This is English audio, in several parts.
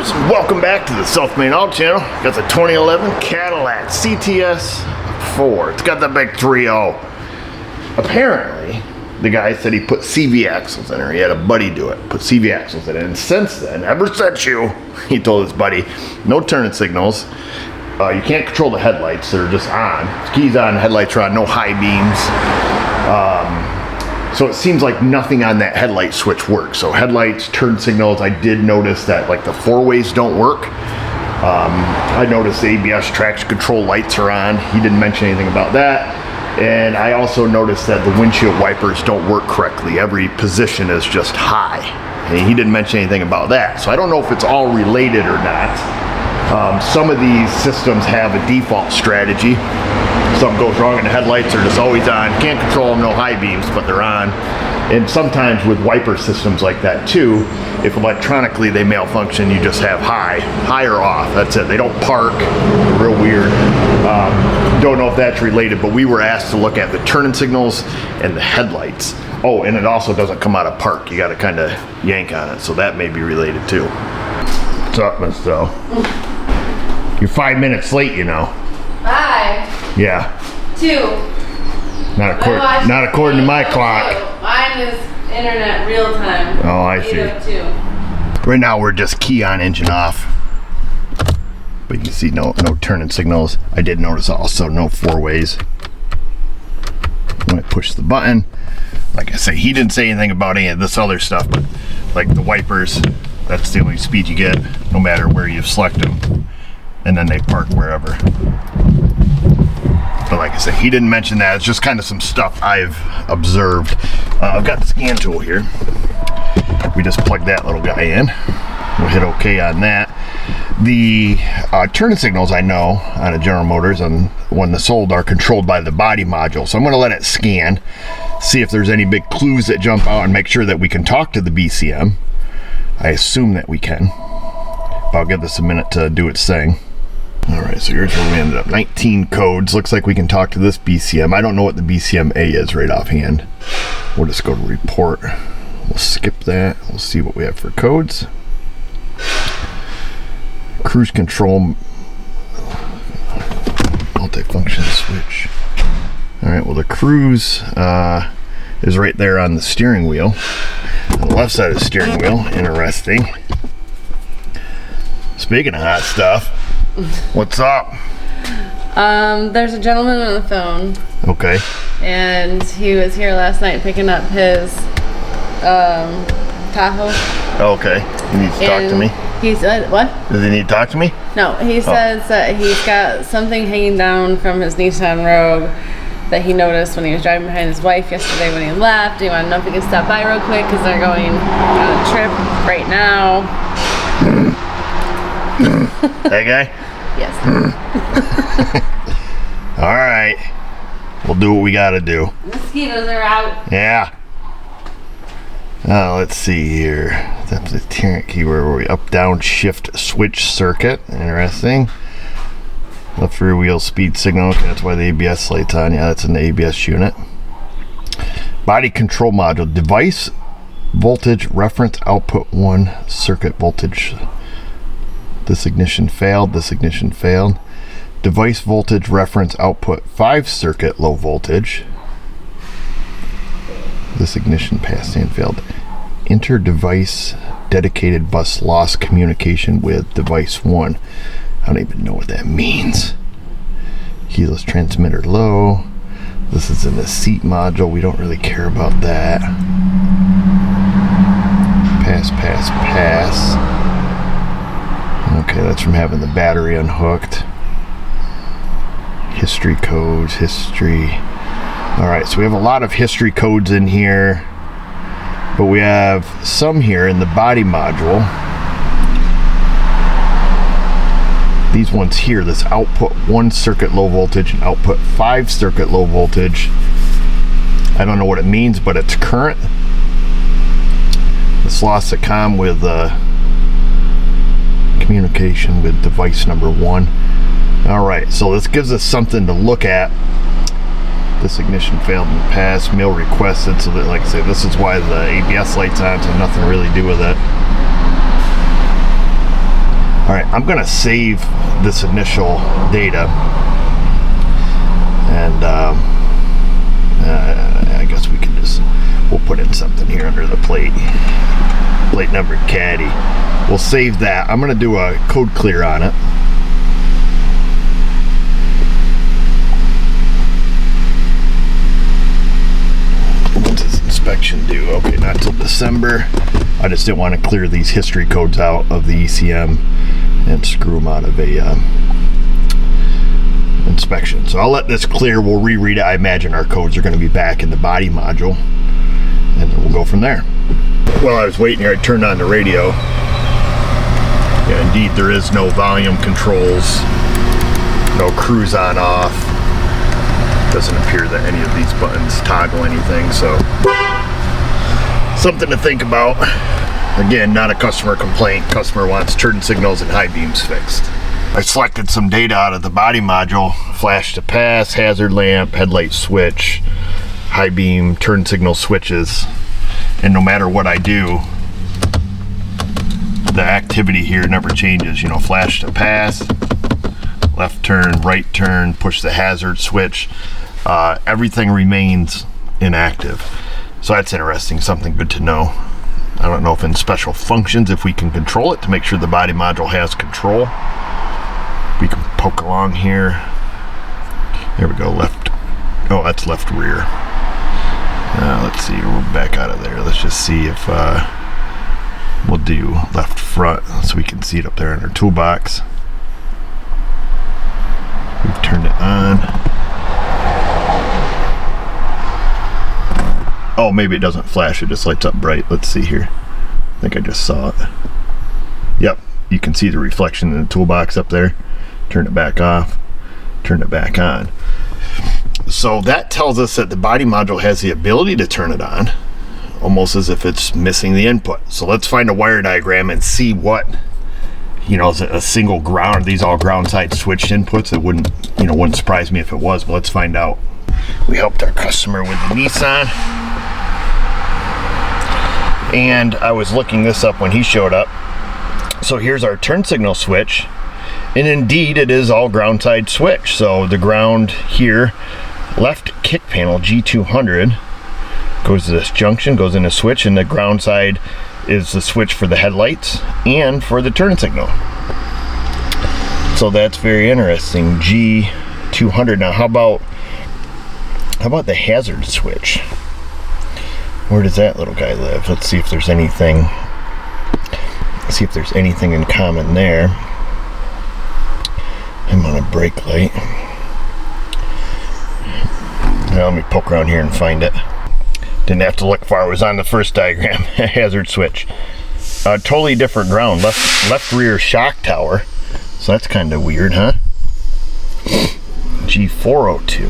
viewers, welcome back to the Self-Made Auto Channel. Got the 2011 Cadillac CTS 4. It's got that big 3.0. Apparently, the guy said he put CV axles in there. He had a buddy do it, put CV axles in it. And since then, ever since he told his buddy, no turning signals. You can't control the headlights. They're just on. Keys on, headlights are on, no high beams. So it seems like nothing on that headlight switch works. So headlights, turn signals, I did notice that like the four-ways don't work. I noticed the ABS traction control lights are on. He didn't mention anything about that. And I also noticed that the windshield wipers don't work correctly. Every position is just high. And he didn't mention anything about that. So I don't know if it's all related or not. Some of these systems have a default strategy. Something goes wrong and the headlights are just always on. Can't control them, no high beams, but they're on. And sometimes with wiper systems like that too, if electronically they malfunction, you just have high or off. That's it. They don't park. Real weird. Don't know if that's related, but we were asked to look at the turning signals and the headlights. Oh, and it also doesn't come out of park. You got to kind of yank on it, so that may be related too. What's up, Miss O? You're 5 minutes late, you know. 5? Yeah. 2. Not according to my clock. Mine is internet real time. Oh, I see. 8:02. Right now we're just key on, engine off. But you can see no turning signals. I did notice also no four-ways. When I push the button, like I say, he didn't say anything about any of this other stuff, but like the wipers, that's the only speed you get, no matter where you select them. And then they park wherever. But like I said, he didn't mention that. It's just kind of some stuff I've observed. I've got the scan tool here. We just plug that little guy in. We'll hit OK on that. The turning signals, I know on a General Motors and when they're sold, are controlled by the body module. So I'm going to let it scan, see if there's any big clues that jump out, and make sure that we can talk to the BCM. I assume that we can. But I'll give this a minute to do its thing. Alright, so here's where we ended up. 19 codes. Looks like we can talk to this BCM. I don't know what the BCM A is right offhand. We'll just go to report. We'll skip that. We'll see what we have for codes. Cruise control. Multifunction switch. Alright, well the cruise is right there on the steering wheel. On the left side of the steering wheel. Interesting. Speaking of hot stuff, what's up? There's a gentleman on the phone. Okay. And he was here last night picking up his Tahoe. Okay. He needs to talk to me? He said, what? Does he need to talk to me? No, he says that he's got something hanging down from his Nissan Rogue that he noticed when he was driving behind his wife yesterday when he left. He wanted to know if he could stop by real quick because they're going on a trip right now. That guy? Yes. All right. We'll do what we got to do. Mosquitoes are out. Yeah. Let's see here. That's the steering key. Where were we? Up, down, shift, switch circuit. Interesting. Left rear wheel speed signal. Okay, that's why the ABS light's on. Yeah, that's in the ABS unit. Body control module. Device voltage reference output 1 circuit voltage. This ignition failed. This ignition failed. Device voltage reference output 5 circuit low voltage. This ignition passed and failed. Inter device dedicated bus lost communication with device 1. I don't even know what that means. Keyless transmitter low. This is in the seat module. We don't really care about that. Pass, pass, pass. Okay, that's from having the battery unhooked. History codes, history. Alright, so we have a lot of history codes in here, but we have some here in the body module. These ones here, this output 1 circuit low voltage and output 5 circuit low voltage. I don't know what it means, but it's current. This lost the comm with communication with device number 1. Alright, so this gives us something to look at. This ignition failed in the past, mail requested, so that, like I say, this is why the ABS light's on, so nothing to really do with it. I'm gonna save this initial data, and I guess we'll put in something here under the plate number Caddy. We'll save that. I'm gonna do a code clear on it. When's this inspection due? Okay, not till December. I just didn't want to clear these history codes out of the ECM and screw them out of a inspection. So I'll let this clear. We'll reread it. I imagine our codes are going to be back in the body module, and then we'll go from there. While I was waiting here, I turned on the radio. Yeah, indeed, there is no volume controls, no cruise on off. Doesn't appear that any of these buttons toggle anything, so something to think about. Again, not a customer complaint. Customer wants turn signals and high beams fixed. I selected some data out of the body module: flash to pass, hazard lamp, headlight switch, high beam, turn signal switches. And no matter what I do, the activity here never changes. You know, flash to pass, left turn, right turn, push the hazard switch. Everything remains inactive. So that's interesting, something good to know. I don't know if in special functions, if we can control it to make sure the body module has control. We can poke along here. There we go, left. Oh, that's left rear. Let's see, we're back out of there. Let's just see if we'll do left front so we can see it up there in our toolbox. We've turned it on. Oh, maybe it doesn't flash, it just lights up bright. Let's see here. I think I just saw it. Yep, you can see the reflection in the toolbox up there. Turn it back off, turn it back on. So that tells us that the body module has the ability to turn it on, almost as if it's missing the input. So let's find a wire diagram and see what, you know, is it a single ground? Are these all ground side switched inputs? It wouldn't surprise me if it was, but let's find out. We helped our customer with the Nissan, and I was looking this up when he showed up. So here's our turn signal switch, and indeed it is all ground side switch. So the ground here, left kick panel G200, goes to this junction, goes in a switch, and the ground side is the switch for the headlights and for the turn signal. So that's very interesting. G200. Now how about the hazard switch? Where does that little guy live? Let's see if there's anything. Let's see if there's anything in common there. I'm on a brake light. Now let me poke around here and find it. Didn't have to look far. It was on the first diagram. Hazard switch. Totally different ground. Left rear shock tower. So that's kind of weird, huh? G402.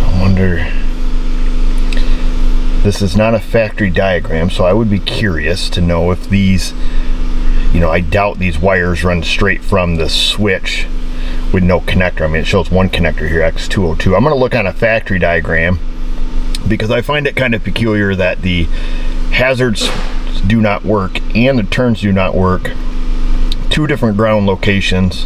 I wonder. This is not a factory diagram, so I would be curious to know if these, you know, I doubt these wires run straight from the switch with no connector. I mean, it shows one connector here, X202. I'm going to look on a factory diagram because I find it kind of peculiar that the hazards do not work and the turns do not work. Two different ground locations.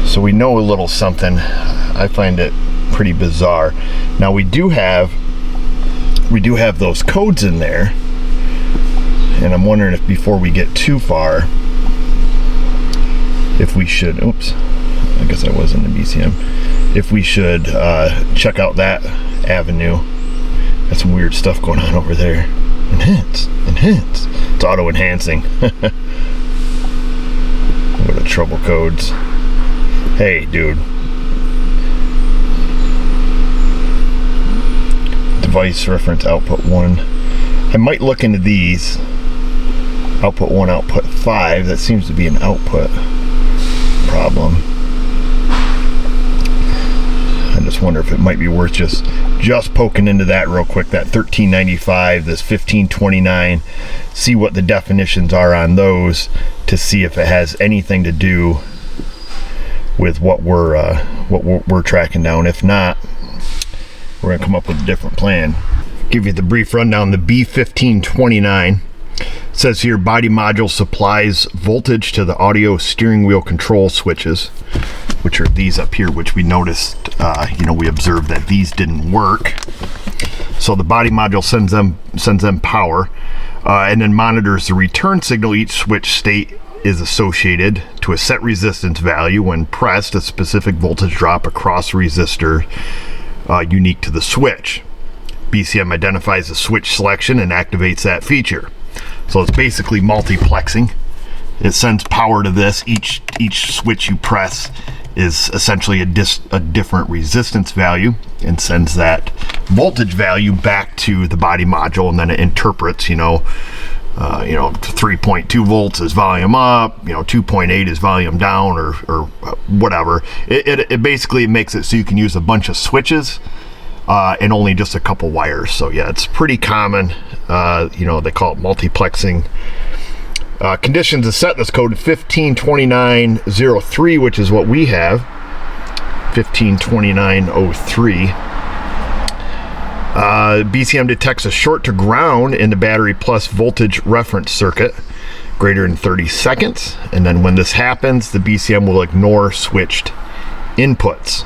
So we know a little something. I find it pretty bizarre. Now we do have those codes in there, and I'm wondering if before we get too far, if we should, oops, I guess I was in the BCM, if we should check out that avenue. Got some weird stuff going on over there. Enhance. It's auto enhancing. Go to trouble codes. Hey, dude. Device reference output 1. I might look into these. Output 1, output 5. That seems to be an output problem. I just wonder if it might be worth just poking into that real quick. That 1395, this 1529. See what the definitions are on those to see if it has anything to do with what we're tracking down. If not, we're gonna come up with a different plan. Give you the brief rundown. The B1529 says here, body module supplies voltage to the audio steering wheel control switches, which are these up here, which we noticed, we observed that these didn't work. So the body module sends them power, and then monitors the return signal. Each switch state is associated to a set resistance value. When pressed, a specific voltage drop across resistor unique to the switch. BCM identifies the switch selection and activates that feature. So it's basically multiplexing. It sends power to this. Each switch you press is essentially a different resistance value, and sends that voltage value back to the body module, and then it interprets, 3.2 volts is volume up, 2.8 is volume down, or whatever. It basically makes it so you can use a bunch of switches and only just a couple wires. So yeah, it's pretty common. They call it multiplexing. Conditions to set this code 152903, which is what we have. 152903. BCM detects a short to ground in the battery plus voltage reference circuit greater than 30 seconds. And then when this happens, the BCM will ignore switched inputs.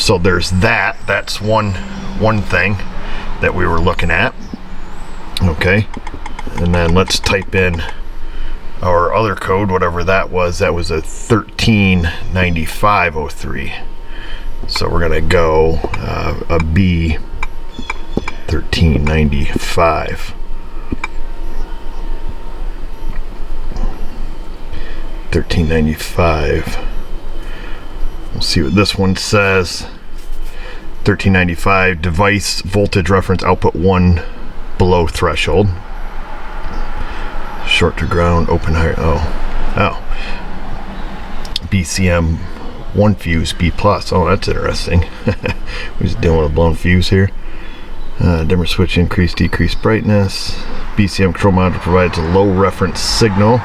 So there's that. That's one thing that we were looking at. Okay. And then let's type in our other code, whatever that was. That was a 139503. So we're gonna go a B 1395. 1395. We'll see what this one says. 1395, device voltage reference output 1 below threshold. Short to ground, open higher. Oh. BCM 1 fuse, B plus. Oh, that's interesting. We're just dealing with a blown fuse here. Dimmer switch, increase, decrease brightness. BCM control module provides a low reference signal,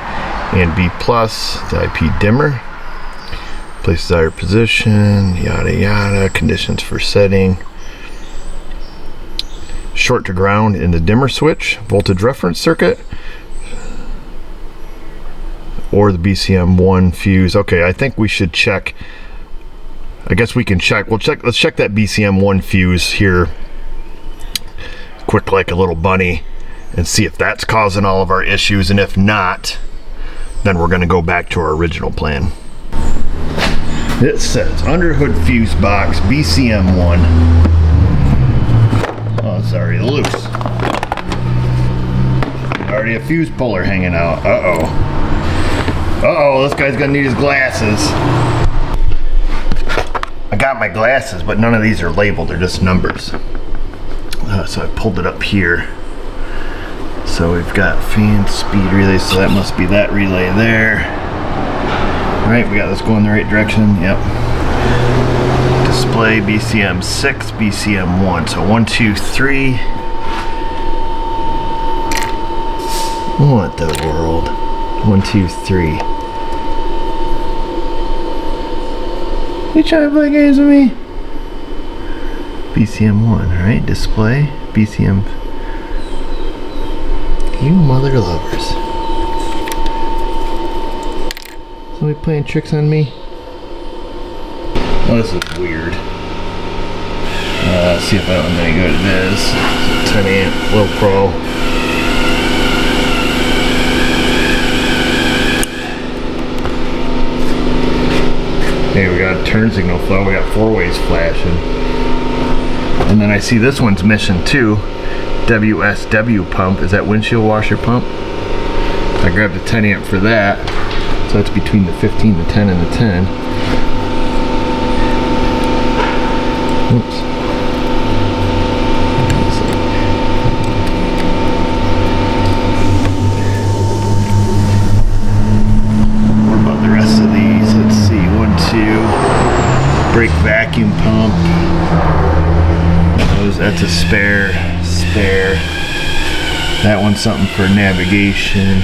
and B plus, the IP dimmer. Place desired position, yada yada. Conditions for setting. Short to ground in the dimmer switch, voltage reference circuit, or the BCM 1 fuse. Okay, I think we should check. I guess we can check. Let's check that BCM 1 fuse here quick, like a little bunny, and see if that's causing all of our issues. And if not, then we're going to go back to our original plan. It says underhood fuse box BCM 1. Oh, sorry, loose. Already a fuse puller hanging out. Uh-oh, this guy's gonna need his glasses. I got my glasses, but none of these are labeled, they're just numbers. So I pulled it up here. So we've got fan speed relay, so that must be that relay there. All right, we got this going the right direction, yep. Display BCM 6, BCM 1, so 1, 2, 3. What the world? 1, 2, 3. You trying to play games with me? BCM 1, alright, display, BCM. You mother lovers. Somebody playing tricks on me? Oh, this is weird. See if that one's any good. It is. 10 amp, low pro. Hey, we got turn signal flow. We got 4 ways flashing. And then I see this one's missing too. WSW pump. Is that windshield washer pump? I grabbed a 10 amp for that. So that's between the 15, the 10, and the 10. Oops. What about the rest of these? Let's see. 1, 2. Brake vacuum pump. That's a spare. That one's something for navigation.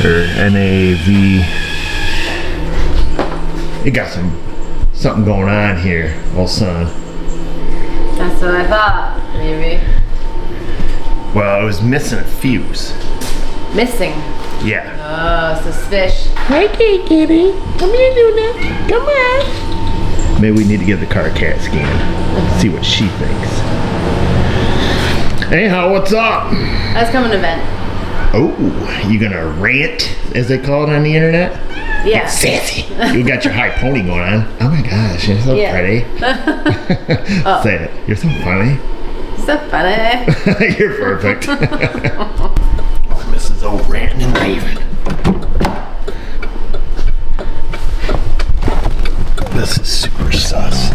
Or NAV. it got something going on here, old son. That's what I thought, maybe. Well, I was missing a fuse. Missing. Yeah. Oh, suspicious. Okay, kitty. Come here, Luna. Come on. Maybe we need to give the car a CAT scan. See what she thinks. Anyhow, what's up? I was coming to vent. Oh, you gonna rant, as they call it on the internet? Yeah. Sassy. You got your high pony going on. Oh my gosh, you're so pretty. Oh. Say it. You're so funny. So funny. You're perfect. Oh, Mrs. O ranting and raving. This is super sus.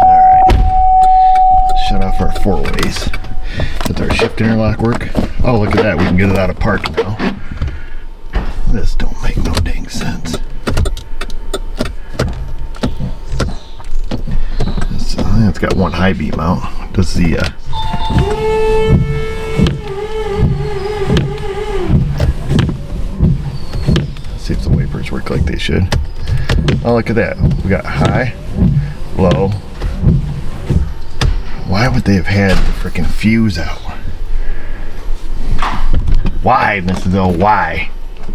Alright. Shut off our four ways. Does our shift interlock work? Oh, look at that. We can get it out of park now. This don't make no dang sense. It's got one high beam out. Does the see if the wipers work like they should. Oh, look at that. We got high, low. Why would they have had the freaking fuse out? Why, Mrs. O? Why?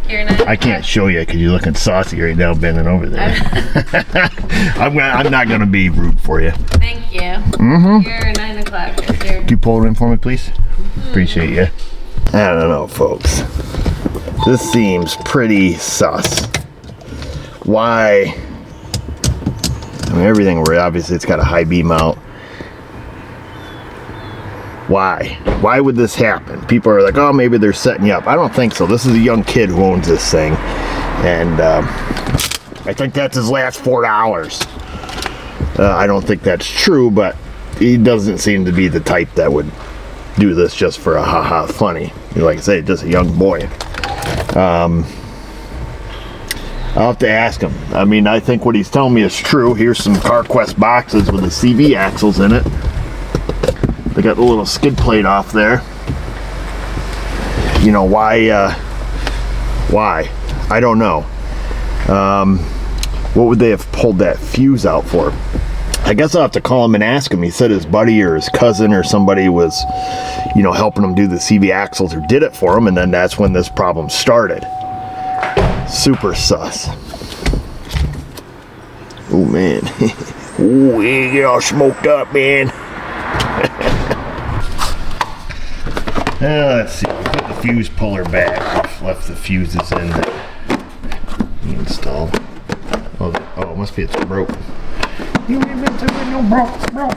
I can't show you because you're looking saucy right now, bending over there. I'm not gonna be rude for you. Thank you. You're 9 o'clock. Can you pull it in for me, please? Appreciate you. I don't know, folks. This seems pretty sus. Why? I mean, everything where obviously it's got a high beam out. Why? Why would this happen? People are like, oh, maybe they're setting you up. I don't think so. This is a young kid who owns this thing. And I think that's his last $4. I don't think that's true, but he doesn't seem to be the type that would do this just for a ha-ha funny. Like I say, just a young boy. I'll have to ask him. I mean, I think what he's telling me is true. Here's some CarQuest boxes with the CV axles in it. They got the little skid plate off there. You know, why? I don't know. What would they have pulled that fuse out for? I guess I'll have to call him and ask him. He said his buddy or his cousin or somebody was, you know, helping him do the CV axles or did it for him, and then that's when this problem started. Super sus. Oh, man. Ooh, you get all smoked up, man. Let's see. We put the fuse puller back. We've left the fuses in that we installed. Oh, it must be it's broke. You ain't been through it, no broke.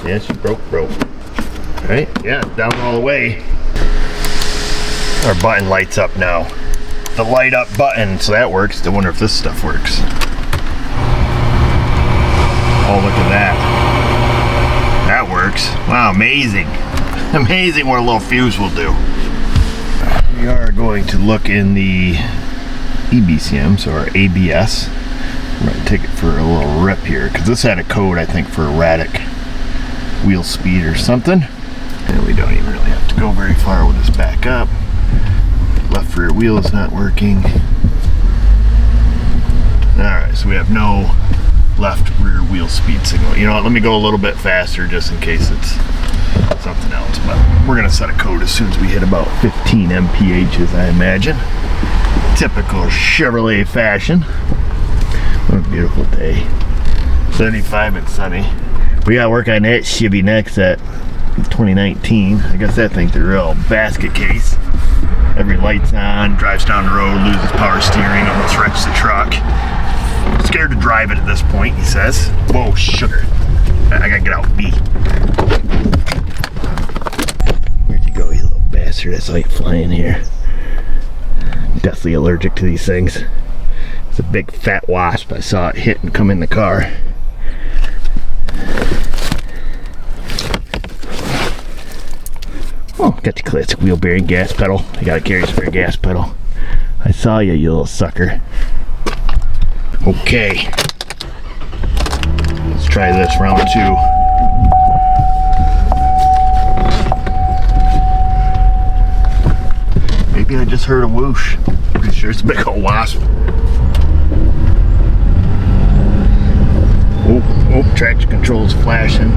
Yeah, she broke. Alright, yeah, down all the way. Our button lights up now. The light up button, so that works. I wonder if this stuff works. Oh, look at that. That works. Wow, amazing. Amazing what a little fuse will do. We are going to look in the EBCM, so our ABS. I'm going to take it for a little rip here, because this had a code, I think, for erratic wheel speed or something. And we don't even really have to go very far. We'll just back up. Left rear wheel is not working. Alright, so we have no left rear wheel speed signal. You know what, let me go a little bit faster just in case it's something else, but we're gonna set a code as soon as we hit about 15 mph, I imagine. Typical Chevrolet fashion. What a beautiful day. 75 and sunny. We gotta work on that Chevy next at 2019. I guess that thing's a real basket case. Every light's on, drives down the road, loses power steering, almost wrecks the truck. Scared to drive it at this point, he says. Whoa, sugar. I gotta get out B. Where'd you go, you little bastard? That's like flying here. Deathly allergic to these things. It's a big fat wasp. I saw it hit and come in the car. Oh, got the classic wheel bearing gas pedal. You gotta carry a spare gas pedal. I saw you, you little sucker. Okay. Let's try this round 2. Maybe I just heard a whoosh. Pretty sure it's a big old wasp. Oh, traction control's flashing.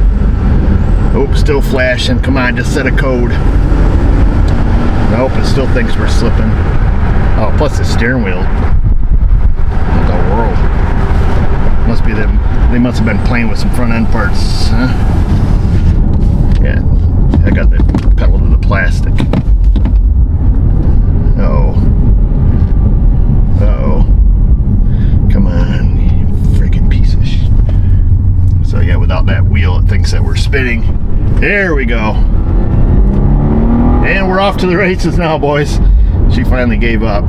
Oh, still flashing. Come on, just set a code. Nope, it still thinks we're slipping. Oh, plus the steering wheel. What the world? Must be them. They must have been playing with some front end parts, huh? Yeah, I got the pedal to the plastic. Uh-oh. Uh-oh. Come on, you freaking piece of shit. So yeah, without that wheel, it thinks that we're spinning. There we go. And we're off to the races now, boys. She finally gave up.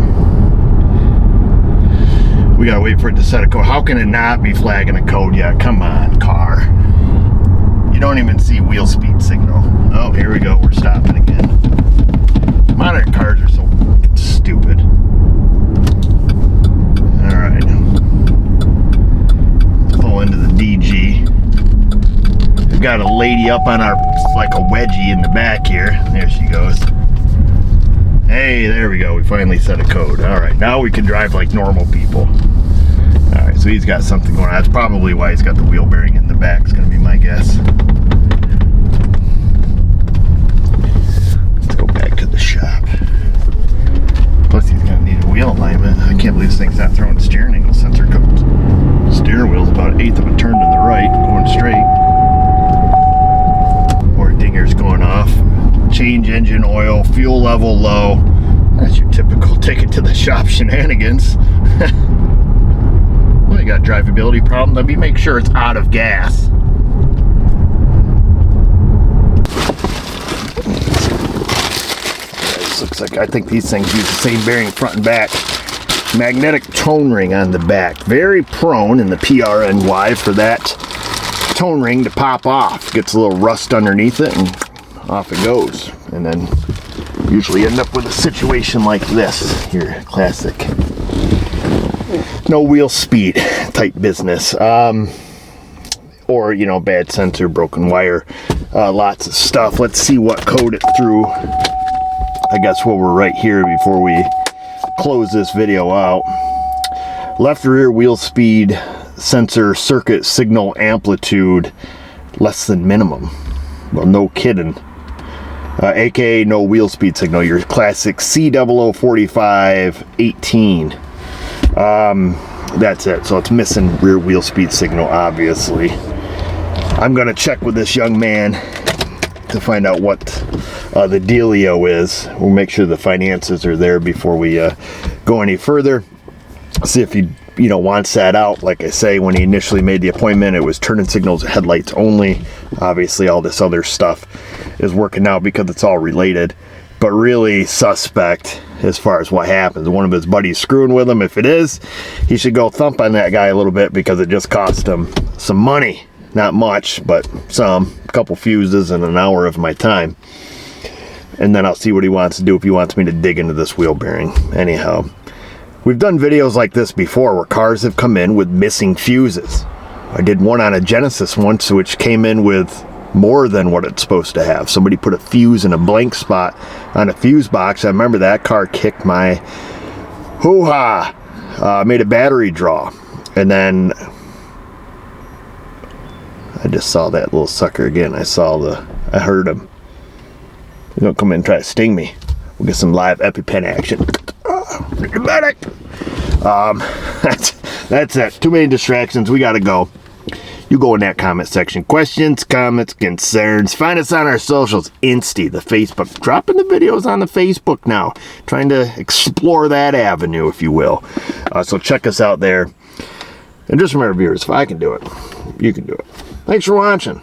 We gotta wait for it to set a code. How can it not be flagging a code yet? Come on, car. You don't even see wheel speed signal. Oh, here we go. We're stopping again. Modern cars are so stupid. Alright. Let's pull into the DG. We've got a lady up on our, like a wedgie in the back here. There she goes. Hey, there we go. We finally set a code. Alright, now we can drive like normal people. Alright, so he's got something going on. That's probably why he's got the wheel bearing in the back. It's going to be my guess. Let's go back to the shop. Plus he's going to need a wheel alignment. I can't believe this thing's not throwing steering angle sensor codes. Steering wheel's about an eighth of a turn to the right, going straight. Or dinger's going off. Change engine oil, fuel level low. That's your typical take it to the shop shenanigans. Well, you got a drivability problem. Let me make sure it's out of gas. This looks like, I think these things use the same bearing front and back. Magnetic tone ring on the back. Very prone in the PRNY for that tone ring to pop off. Gets a little rust underneath it and off it goes. And then usually end up with a situation like this. Your classic no wheel speed type business. Or, you know, bad sensor, broken wire, lots of stuff. Let's see what code it threw. I guess while we're right here before we close this video out. Left rear wheel speed sensor circuit signal amplitude less than minimum. Well, no kidding. AKA no wheel speed signal. Your classic C004518. That's it. So it's missing rear wheel speed signal, obviously. I'm gonna check with this young man to find out what the dealio is. We'll make sure the finances are there before we go any further. See if he wants that out. Like I say, when he initially made the appointment, it was turning signals and headlights only. Obviously all this other stuff is working out because it's all related, but really suspect as far as what happens. One of his buddies screwing with him. If it is, he should go thump on that guy a little bit because it just cost him some money. Not much, but some. A couple fuses and an hour of my time. And then I'll see what he wants to do, if he wants me to dig into this wheel bearing. Anyhow, we've done videos like this before where cars have come in with missing fuses. I did one on a Genesis once, which came in with more than what it's supposed to have. Somebody put a fuse in a blank spot on a fuse box. I remember that car kicked my hoo-ha. Made a battery draw. And then I just saw that little sucker again. I heard him. He's gonna come in and try to sting me. We'll get some live EpiPen action. Medic. That's it. Too many distractions. We gotta go. You go in that comment section. Questions, comments, concerns. Find us on our socials. Insta, the Facebook. Dropping the videos on the Facebook now. Trying to explore that avenue, if you will. So check us out there. And just remember, viewers, if I can do it, you can do it. Thanks for watching.